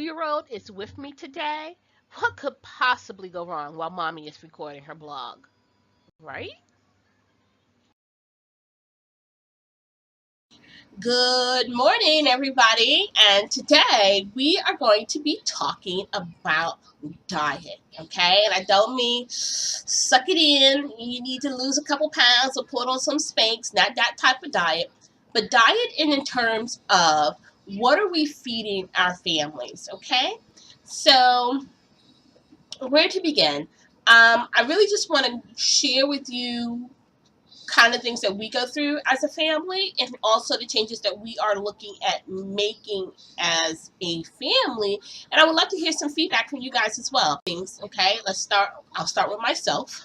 2-year-old is with me today. What could possibly go wrong while mommy is recording her blog? Right? Good morning, everybody. And today we are going to be talking about diet. Okay. And I don't mean suck it in. You need to lose a couple pounds or put on some Spanx, not that type of diet. But diet in terms of what are we feeding our families? Okay. So, where to begin? I really just want to share with you kind of things that we go through as a family and also the changes that we are looking at making as a family. And I would love to hear some feedback from you guys as well. Things, okay, I'll start with myself.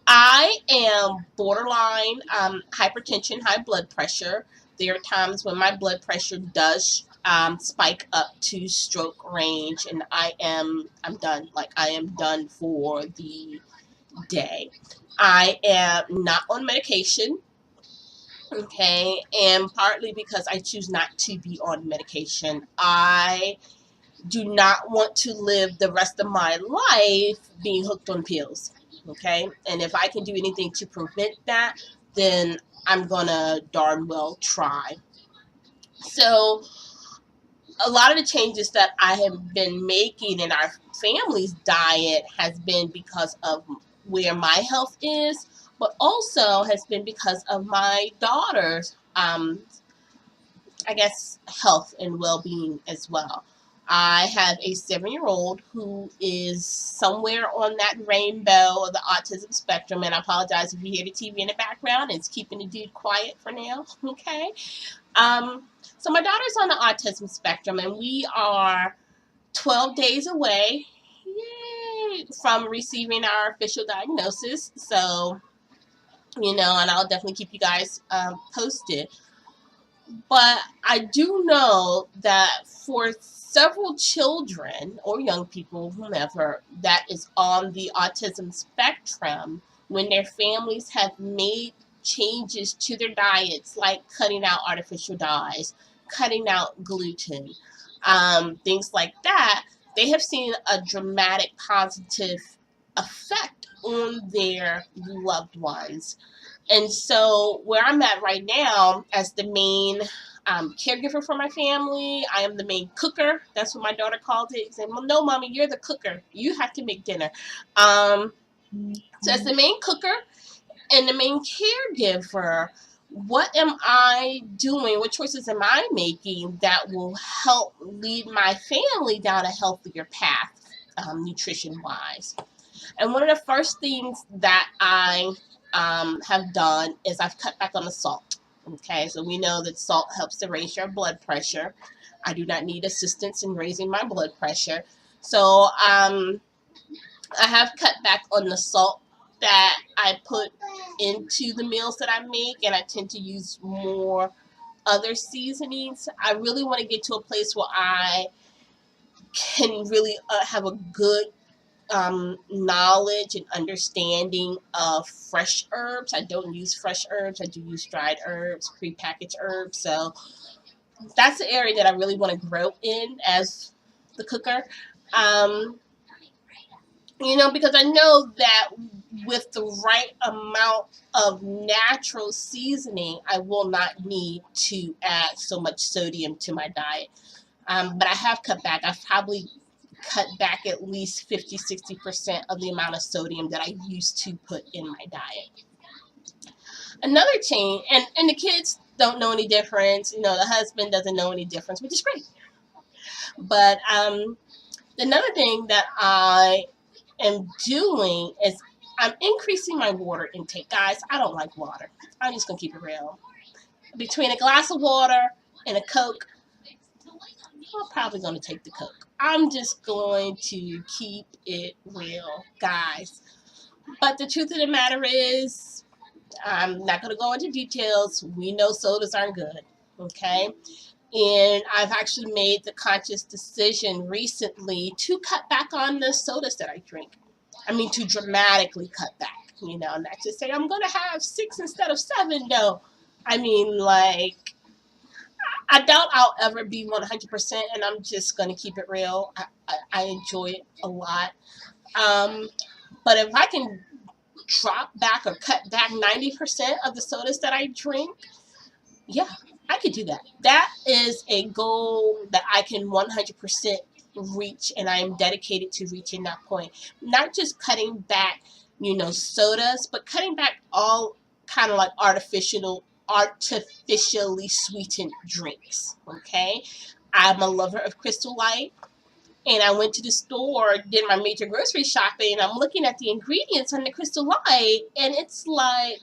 I am borderline hypertension, high blood pressure. There are times when my blood pressure does spike up to stroke range, and I'm done. Like I am done for the day. I am not on medication, okay, and partly because I choose not to be on medication. I do not want to live the rest of my life being hooked on pills, okay, and if I can do anything to prevent that, then I'm gonna darn well try. So, a lot of the changes that I have been making in our family's diet has been because of where my health is, but also has been because of my daughter's, I guess, health and well being as well. I have a 7-year old who is somewhere on that rainbow of the autism spectrum, and I apologize if you hear the TV in the background. It's keeping the dude quiet for now, okay? Um, so my daughter's on the autism spectrum, and we are 12 days away, yay, from receiving our official diagnosis. So, and I'll definitely keep you guys posted. But I do know that for several children or young people, whomever, that is on the autism spectrum, when their families have made changes to their diets, like cutting out artificial dyes, cutting out gluten, things like that, they have seen a dramatic positive effect on their loved ones. And so, where I'm at right now, as the main caregiver for my family, I am the main cooker. That's what my daughter calls it. Saying, "Well, no, mommy, you're the cooker. You have to make dinner." Um, so, as the main cooker and the main caregiver, what am I doing? What choices am I making that will help lead my family down a healthier path, nutrition wise? And one of the first things that I have done is I've cut back on the salt. Okay, so we know that salt helps to raise your blood pressure. I do not need assistance in raising my blood pressure. So I have cut back on the salt that I put into the meals that I make, and I tend to use more other seasonings. I really want to get to a place where I can really have a good knowledge and understanding of fresh herbs. I don't use fresh herbs. I do use dried herbs, prepackaged herbs. So that's the area that I really want to grow in as the cooker. Um, because I know that with the right amount of natural seasoning, I will not need to add so much sodium to my diet. But I have cut back. I've probably cut back at least 50-60% of the amount of sodium that I used to put in my diet. Another change, and the kids don't know any difference. The husband doesn't know any difference, which is great. But another thing that I am doing is I'm increasing my water intake. Guys, I don't like water. I'm just going to keep it real. Between a glass of water and a Coke, I'm probably going to take the Coke. I'm just going to keep it real, guys. But the truth of the matter is, I'm not going to go into details. We know sodas aren't good, okay? And I've actually made the conscious decision recently to cut back on the sodas that I drink. I mean, to dramatically cut back, not just say I'm going to have 6 instead of 7. No, I mean, like, I doubt I'll ever be 100%, and I'm just going to keep it real. I enjoy it a lot. But if I can drop back or cut back 90% of the sodas that I drink, yeah, I could do that. That is a goal that I can 100% reach, and I am dedicated to reaching that point. Not just cutting back, sodas, but cutting back all kind of like artificially sweetened drinks. Okay, I'm a lover of Crystal Light. And I went to the store, did my major grocery shopping, and I'm looking at the ingredients on the Crystal Light, and it's like,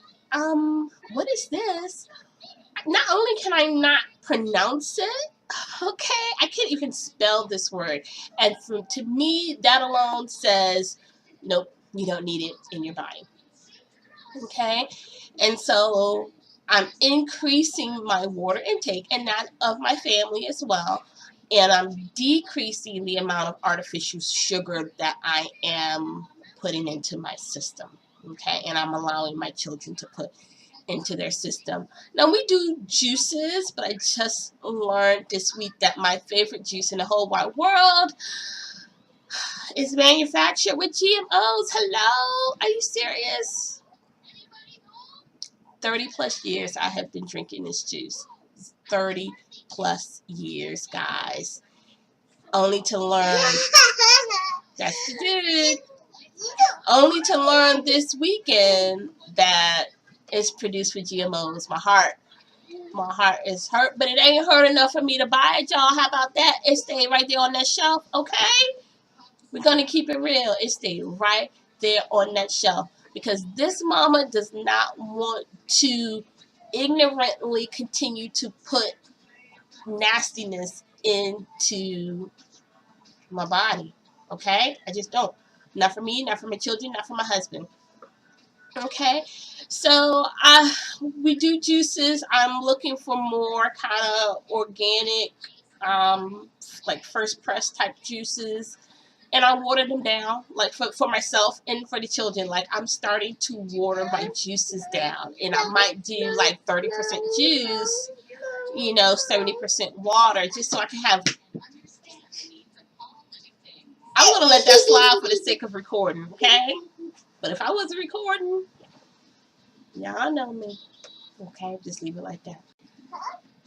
what is this? Not only can I not pronounce it, okay, I can't even spell this word. And to me, that alone says, nope, you don't need it in your body. Okay? And so I'm increasing my water intake and that of my family as well. And I'm decreasing the amount of artificial sugar that I am putting into my system. Okay? And I'm allowing my children to put into their system. Now we do juices, but I just learned this week that my favorite juice in the whole wide world is manufactured with GMOs. Hello? Are you serious? 30 plus years I have been drinking this juice. 30 plus years, guys. Only to learn, that's the dude. Only to learn this weekend that it's produced with GMOs. My heart is hurt, but it ain't hurt enough for me to buy it, y'all. How about that? It stayed right there on that shelf, okay? We're going to keep it real. It stayed right there on that shelf because this mama does not want to ignorantly continue to put nastiness into my body, okay? I just don't. Not for me, not for my children, not for my husband. Okay, so we do juices. I'm looking for more kind of organic, like first press type juices, and I water them down, like for myself and for the children. Like I'm starting to water my juices down, and I might do like 30% juice, 70% water, just so I can have. I'm gonna let that slide for the sake of recording, okay? But if I wasn't recording, y'all know me. Okay, just leave it like that.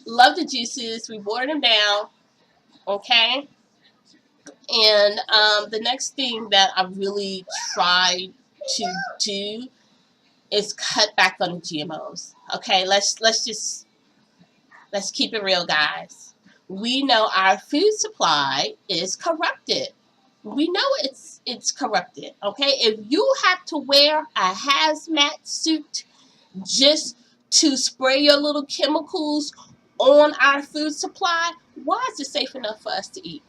Love the juices. We water them down. Okay. And the next thing that I really try to do is cut back on the GMOs. Okay, let's keep it real, guys. We know our food supply is corrupted. We know it's corrupted. Okay, if you have to wear a hazmat suit just to spray your little chemicals on our food supply, why is it safe enough for us to eat?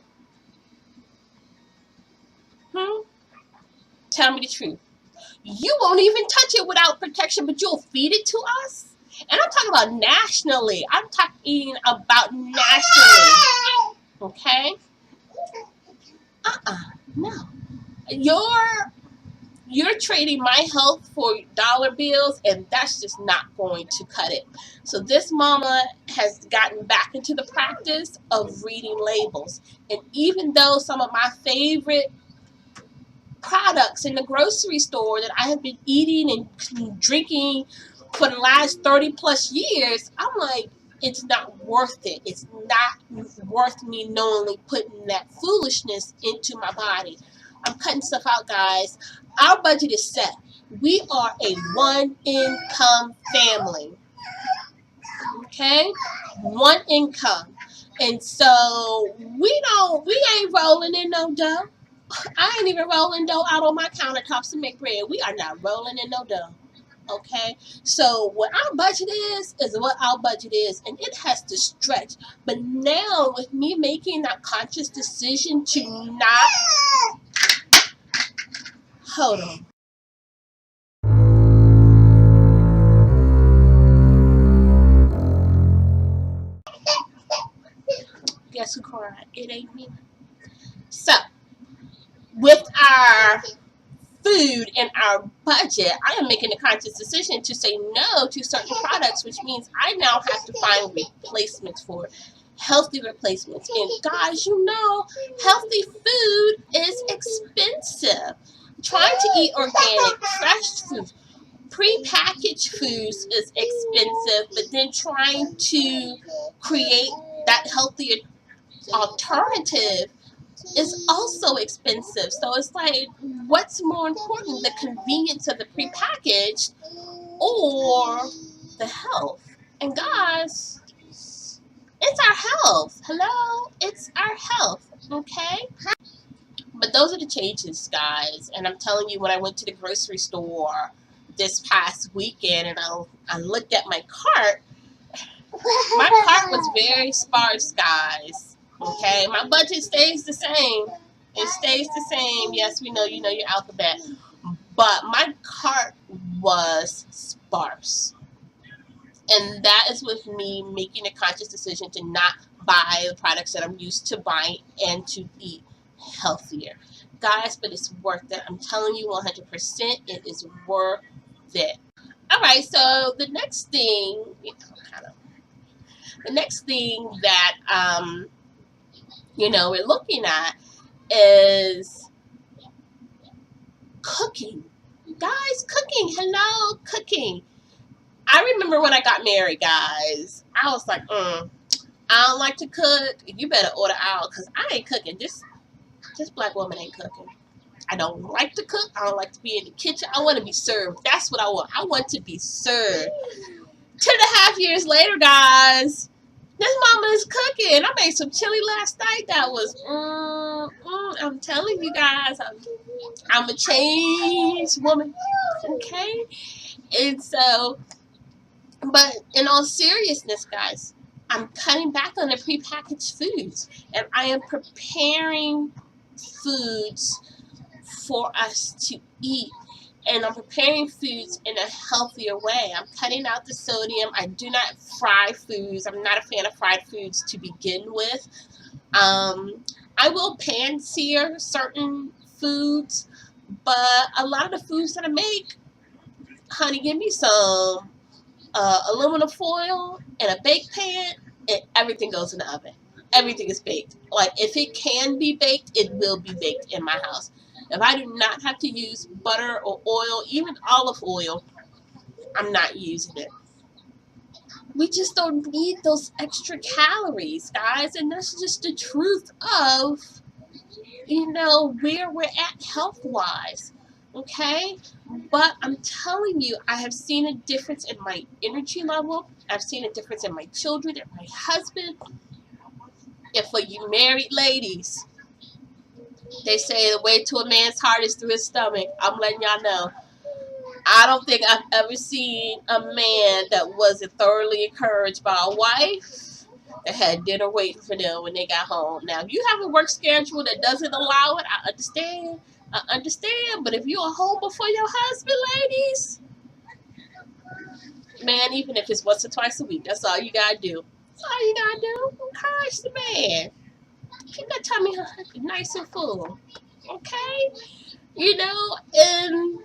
Tell me the truth. You won't even touch it without protection, but you'll feed it to us? And I'm talking about nationally. I'm talking about nationally. Okay? No. You're trading my health for dollar bills, and that's just not going to cut it. So this mama has gotten back into the practice of reading labels. And even though some of my favorite products in the grocery store that I have been eating and drinking for the last 30 plus years, I'm like, it's not worth it. It's not worth me knowingly putting that foolishness into my body. I'm cutting stuff out, guys. Our budget is set. We are a one-income family. Okay? One income. And so we ain't rolling in no dough. I ain't even rolling dough out on my countertops to make bread. We are not rolling in no dough. Okay? So what our budget is what our budget is. And it has to stretch. But now with me making that conscious decision to not... Hold on. Guess who cried? It ain't me. So, with our food and our budget, I am making a conscious decision to say no to certain products, which means I now have to find replacements for it. healthy replacements. And guys, you know, healthy food is expensive. Trying to eat organic, fresh foods, prepackaged foods is expensive, but then trying to create that healthier alternative is also expensive. So it's like, what's more important, the convenience of the prepackaged or the health? And guys, it's our health. Hello? It's our health. Okay? But those are the changes, guys. And I'm telling you, when I went to the grocery store this past weekend and I looked at my cart was very sparse, guys. Okay? My budget stays the same. It stays the same. Yes, we know you know your alphabet. But my cart was sparse. And that is with me making a conscious decision to not buy the products that I'm used to buying and to eat healthier. Guys, but it's worth it. I'm telling you 100%, it is worth it. All right, so the next thing, that, we're looking at is cooking. Guys, cooking. Hello, cooking. I remember when I got married, guys, I was like, I don't like to cook. You better order out because I ain't cooking. This black woman ain't cooking. I don't like to cook. I don't like to be in the kitchen. I want to be served. That's what I want. I want to be served. 2.5 years later, guys, this mama is cooking. I made some chili last night that was, I'm telling you guys, I'm a changed woman. Okay? And so, but in all seriousness, guys, I'm cutting back on the prepackaged foods, and I am preparing foods for us to eat, and I'm preparing foods in a healthier way. I'm cutting out the sodium. I do not fry foods. I'm not a fan of fried foods to begin with. I will pan sear certain foods, but a lot of the foods that I make, honey, give me some aluminum foil and a bake pan, and everything goes in the oven. Everything is baked. Like, if it can be baked, it will be baked in my house. If I do not have to use butter or oil, even olive oil, I'm not using it. We just don't need those extra calories, guys, and that's just the truth of, where we're at health-wise. Okay? But I'm telling you, I have seen a difference in my energy level. I've seen a difference in my children and my husband. And for you married ladies, they say the way to a man's heart is through his stomach. I'm letting y'all know. I don't think I've ever seen a man that wasn't thoroughly encouraged by a wife that had dinner waiting for them when they got home. Now, if you have a work schedule that doesn't allow it, I understand. But if you're home before your husband, ladies, man, even if it's once or twice a week, that's all you gotta do. That's all you gotta do. Encourage the man. Keep that tummy nice and full. Okay? And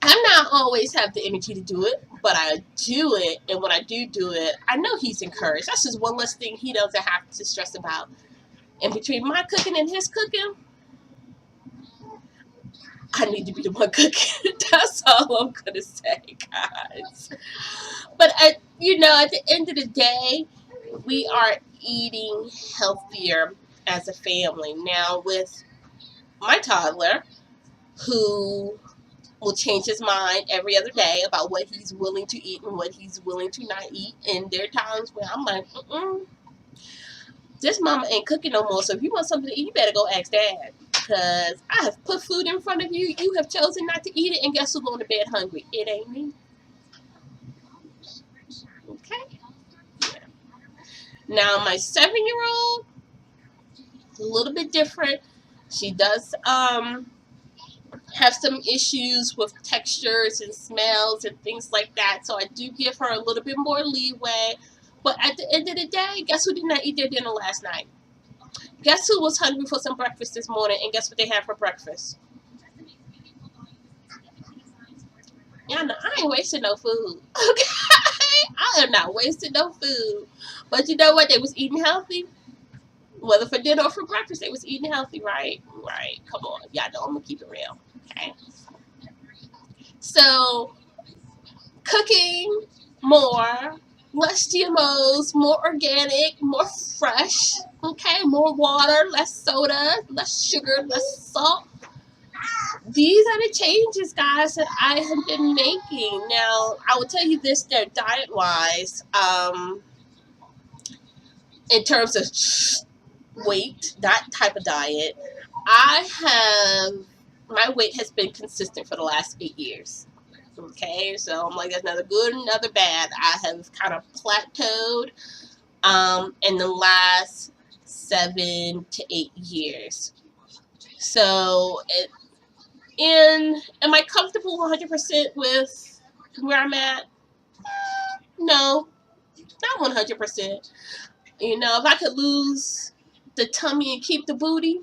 I not always have the energy to do it, but I do it. And when I do it, I know he's encouraged. That's just one less thing he doesn't have to stress about. And between my cooking and his cooking, I need to be the one cooking. That's all I'm going to say, guys. But, at the end of the day, we are eating healthier as a family. Now, with my toddler, who will change his mind every other day about what he's willing to eat and what he's willing to not eat. And there are times where I'm like, this mama ain't cooking no more. So if you want something to eat, you better go ask Dad. Because I have put food in front of you. You have chosen not to eat it. And guess who's going to bed hungry? It ain't me. Okay? Yeah. Now, my 7-year-old, a little bit different. She does have some issues with textures and smells and things like that. So I do give her a little bit more leeway. But at the end of the day, guess who did not eat their dinner last night? Guess who was hungry for some breakfast this morning? And guess what they had for breakfast? Y'all know I ain't wasting no food. Okay? I am not wasting no food. But you know what? They was eating healthy. Whether for dinner or for breakfast, they was eating healthy, right? Right. Come on. Y'all know I'm going to keep it real. Okay. So, cooking more, less GMOs, more organic, more fresh, okay? More water, less soda, less sugar, less salt. These are the changes, guys, that I have been making. Now, I will tell you this, there, diet-wise, in terms of weight, that type of diet, my weight has been consistent for the last 8 years. Okay, so I'm like, that's neither good, neither bad. I have kind of plateaued in the last 7 to 8 years. So, am I comfortable 100% with where I'm at? No, not 100%. You know, if I could lose the tummy and keep the booty,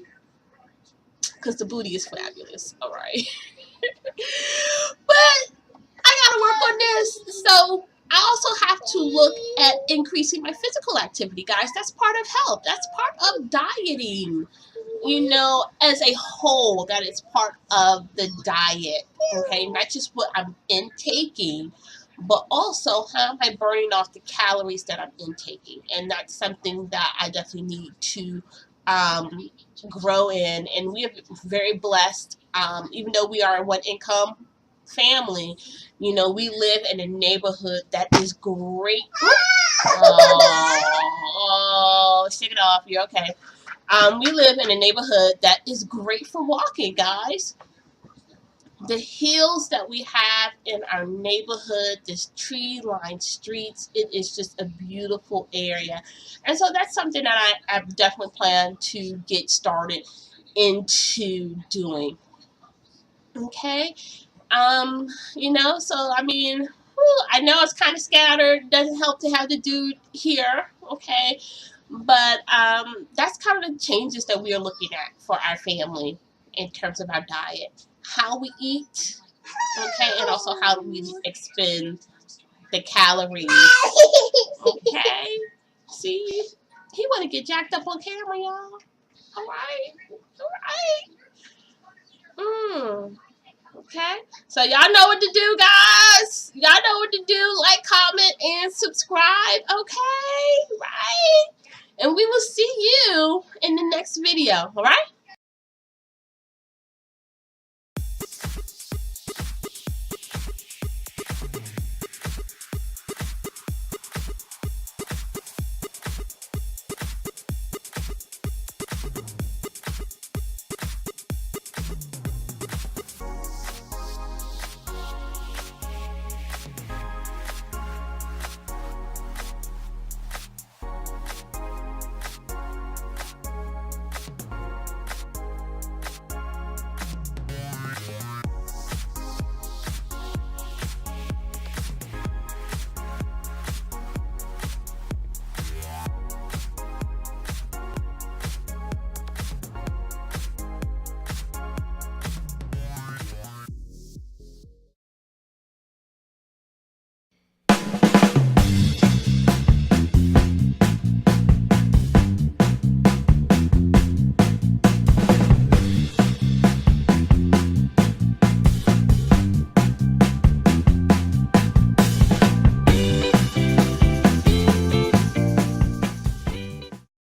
because the booty is fabulous, all right. But I gotta work on this. So I also have to look at increasing my physical activity, guys. That's part of health. That's part of dieting. You know, as a whole, that is part of the diet. Okay, not just what I'm intaking, but also how am I burning off the calories that I'm intaking. And that's something that I definitely need to grow in. And we are very blessed, even though we are a one income family, you know, we live in a neighborhood that is great. Oh, shake it off. You're okay. We live in a neighborhood that is great for walking, guys. The hills that we have in our neighborhood, this tree-lined streets, it is just a beautiful area. And so that's something that I definitely plan to get started into doing. Okay? You know, so I mean, I know it's kind of scattered. Doesn't help to have the dude here, okay? But that's kind of the changes that we are looking at for our family in terms of our diet, how we eat, okay, and also how do we expend the calories, okay? See, he want to get jacked up on camera, y'all. All right, all right. Okay, so y'all know what to do, guys. Y'all know what to do. Like, comment, and subscribe. Okay, right? And we will see you in the next video. All right?